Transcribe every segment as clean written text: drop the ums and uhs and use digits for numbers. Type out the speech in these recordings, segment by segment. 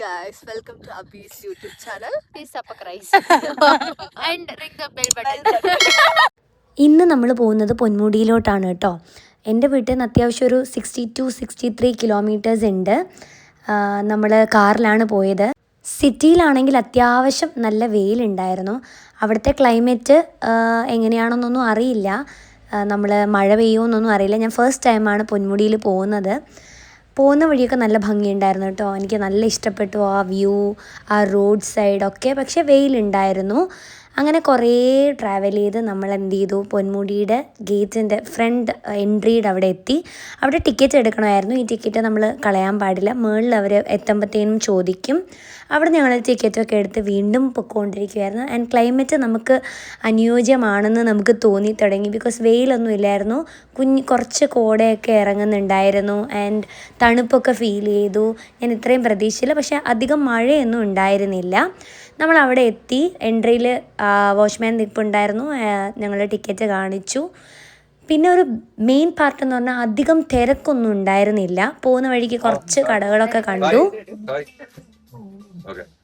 guys, welcome to Abhi's YouTube channel. Please subscribe and ring the bell button. ഇന്ന് നമ്മൾ പോകുന്നത് പൊന്മുടിയിലോട്ടാണ് കേട്ടോ. എൻ്റെ വീട്ടിൽ നിന്ന് അത്യാവശ്യം ഒരു 62-63 കിലോമീറ്റേഴ്സ് ഉണ്ട്. നമ്മൾ കാറിലാണ് പോയത്. സിറ്റിയിലാണെങ്കിൽ അത്യാവശ്യം നല്ല വെയിലുണ്ടായിരുന്നു. അവിടുത്തെ ക്ലൈമറ്റ് എങ്ങനെയാണെന്നൊന്നും അറിയില്ല. നമ്മൾ മഴ പെയ്യുമെന്നൊന്നും അറിയില്ല. ഞാൻ ഫസ്റ്റ് ടൈമാണ് പൊന്മുടിയിൽ പോകുന്നത്. പോകുന്ന വഴിയൊക്കെ നല്ല ഭംഗിയുണ്ടായിരുന്നു കേട്ടോ. എനിക്ക് നല്ല ഇഷ്ടപ്പെട്ടു ആ വ്യൂ, ആ റോഡ് സൈഡൊക്കെ. പക്ഷേ വെയിലുണ്ടായിരുന്നു. അങ്ങനെ കുറേ ട്രാവൽ ചെയ്ത് നമ്മൾ എന്ത് ചെയ്തു, പൊന്മുടിയുടെ ഗേറ്റിൻ്റെ ഫ്രണ്ട് എൻട്രിയുടെ അവിടെ എത്തി. അവിടെ ടിക്കറ്റ് എടുക്കണമായിരുന്നു. ഈ ടിക്കറ്റ് നമ്മൾ കളയാൻ പാടില്ല. മുകളിൽ അവർ എത്തുമ്പോഴത്തേനും ചോദിക്കും. അവിടെ ഞങ്ങൾ ടിക്കറ്റൊക്കെ എടുത്ത് വീണ്ടും പൊയ്ക്കൊണ്ടിരിക്കുമായിരുന്നു. ആൻഡ് ക്ലൈമറ്റ് നമുക്ക് അനുയോജ്യമാണെന്ന് നമുക്ക് തോന്നി തുടങ്ങി. ബിക്കോസ് വെയിലൊന്നും ഇല്ലായിരുന്നു. കുറച്ച് കോടയൊക്കെ ഇറങ്ങുന്നുണ്ടായിരുന്നു. ആൻഡ് തണുപ്പൊക്കെ ഫീൽ ചെയ്തു. ഞാൻ ഇത്രയും പ്രതീക്ഷിച്ചില്ല. പക്ഷേ അധികം മഴയൊന്നും ഉണ്ടായിരുന്നില്ല. നമ്മൾ അവിടെ എത്തി. എൻട്രിയിൽ വാച്ച്മാൻ നിൽപ്പുണ്ടായിരുന്നു. ഞങ്ങൾ ടിക്കറ്റ് കാണിച്ചു. പിന്നെ ഒരു മെയിൻ പാർട്ട് എന്ന് പറഞ്ഞാൽ അധികം തിരക്കൊന്നും ഉണ്ടായിരുന്നില്ല. പോകുന്ന വഴിക്ക് കുറച്ച് കടകളൊക്കെ കണ്ടു.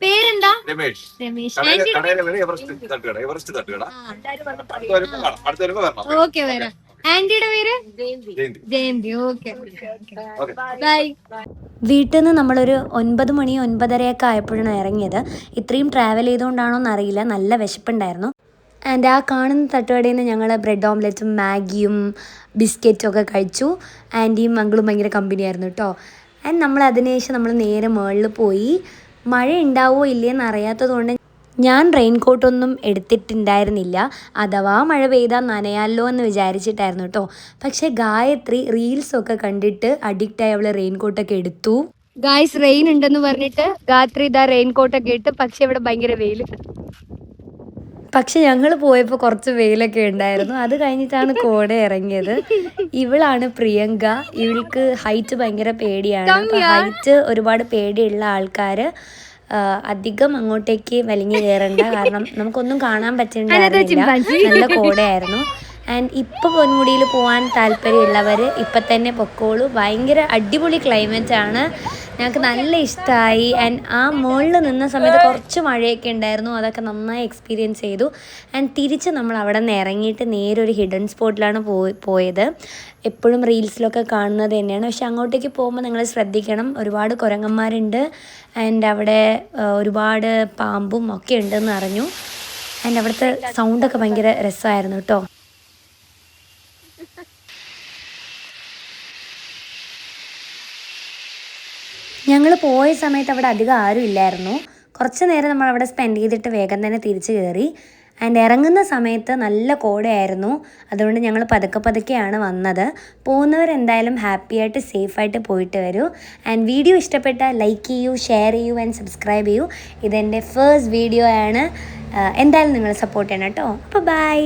പേരെന്താ? രമേഷ്. ഓക്കെ വരാം. ആന്റിയുടെ പേര് ജയന്തി. Okay bye. വീട്ടിൽ നിന്ന് നമ്മളൊരു 9 മണി 9:30 ആയപ്പോഴാണ് ഇറങ്ങിയത്. ഇത്രയും ട്രാവൽ ചെയ്തുകൊണ്ടാണോ എന്നറിയില്ല. നല്ല വിശപ്പുണ്ടായിരുന്നു. ആൻഡ് ആ കാണുന്ന തട്ടുകടയിൽ നിന്ന് ഞങ്ങൾ ബ്രെഡ് ഓംലെറ്റും മാഗിയും ബിസ്ക്കറ്റും ഒക്കെ കഴിച്ചു. ആൻറ്റിയും അങ്കിളും ഭയങ്കര കമ്പനിയായിരുന്നു കേട്ടോ. ആൻഡ് നമ്മൾ അതിനുശേഷം നമ്മൾ നേരെ മുകളിൽ പോയി. മഴ ഉണ്ടാവുമോ ഇല്ലയെന്ന് അറിയാത്തതുകൊണ്ട് ഞാൻ റെയിൻകോട്ടൊന്നും എടുത്തിട്ടുണ്ടായിരുന്നില്ല. അഥവാ മഴ പെയ്താൽ നനയാലോ എന്ന് വിചാരിച്ചിട്ടായിരുന്നു കേട്ടോ. പക്ഷേ ഗായത്രി റീൽസൊക്കെ കണ്ടിട്ട് അഡിക്റ്റായി അവൾ റെയിൻകോട്ടൊക്കെ എടുത്തു. ഗായ്സ്, റെയിൻ ഉണ്ടെന്ന് പറഞ്ഞിട്ട് ഗായത്രി ഇതാ റെയിൻകോട്ടൊക്കെ ഇട്ട്. പക്ഷെ ഇവിടെ ഭയങ്കര വെയിൽ. പക്ഷെ ഞങ്ങൾ പോയപ്പോൾ കുറച്ച് വെയിലൊക്കെ ഉണ്ടായിരുന്നു. അത് കഴിഞ്ഞിട്ടാണ് കോട ഇറങ്ങിയത്. ഇവളാണ് പ്രിയങ്ക. ഇവൾക്ക് ഹൈറ്റ് ഭയങ്കര പേടിയാണ്. അപ്പോൾ ഹൈറ്റ് ഒരുപാട് പേടിയുള്ള ആൾക്കാർ അധികം അങ്ങോട്ടേക്ക് വലിഞ്ഞു കയറണ്ട. കാരണം നമുക്കൊന്നും കാണാൻ പറ്റുന്നുണ്ടായിരുന്നില്ല. നല്ല കോടയായിരുന്നു. ആൻഡ് ഇപ്പോൾ പൊന്മുടിയിൽ പോകാൻ താല്പര്യമുള്ളവർ ഇപ്പം തന്നെ പൊക്കോളൂ. ഭയങ്കര അടിപൊളി ക്ലൈമറ്റാണ്. ഞങ്ങൾക്ക് നല്ല ഇഷ്ടമായി. ആൻഡ് ആ മുകളിൽ നിന്ന സമയത്ത് കുറച്ച് മഴയൊക്കെ ഉണ്ടായിരുന്നു. അതൊക്കെ നന്നായി എക്സ്പീരിയൻസ് ചെയ്തു. ആൻഡ് തിരിച്ച് നമ്മൾ അവിടെ നിന്ന് ഇറങ്ങിയിട്ട് നേരെ ഒരു ഹിഡൻ സ്പോട്ടിലാണ് പോയത്. എപ്പോഴും റീൽസിലൊക്കെ കാണുന്നത് തന്നെയാണ്. പക്ഷെ അങ്ങോട്ടേക്ക് പോകുമ്പോൾ നിങ്ങൾ ശ്രദ്ധിക്കണം. ഒരുപാട് കുരങ്ങന്മാരുണ്ട്. ആൻഡ് അവിടെ ഒരുപാട് പാമ്പും ഒക്കെ ഉണ്ടെന്ന് അറിഞ്ഞു. ആൻഡ് അവിടുത്തെ സൗണ്ടൊക്കെ ഭയങ്കര രസമായിരുന്നു കേട്ടോ. ഞങ്ങൾ പോയ സമയത്ത് അവിടെ അധികം ആരും ഇല്ലായിരുന്നു. കുറച്ച് നേരം നമ്മൾ അവിടെ സ്പെൻഡ് ചെയ്തിട്ട് വേഗം തന്നെ തിരിച്ച് കയറി. ആൻഡ് ഇറങ്ങുന്ന സമയത്ത് നല്ല കോടയായിരുന്നു. അതുകൊണ്ട് ഞങ്ങൾ പതുക്കെയാണ് വന്നത്. പോകുന്നവരെന്തായാലും ഹാപ്പിയായിട്ട് സേഫായിട്ട് പോയിട്ട് വരൂ. ആൻഡ് വീഡിയോ ഇഷ്ടപ്പെട്ടാൽ ലൈക്ക് ചെയ്യൂ, ഷെയർ ചെയ്യൂ ആൻഡ് സബ്സ്ക്രൈബ് ചെയ്യൂ. ഇതെൻ്റെ ഫസ്റ്റ് വീഡിയോ ആണ്. എന്തായാലും നിങ്ങൾ സപ്പോർട്ട് ചെയ്യണം കേട്ടോ. അപ്പോൾ ബൈ.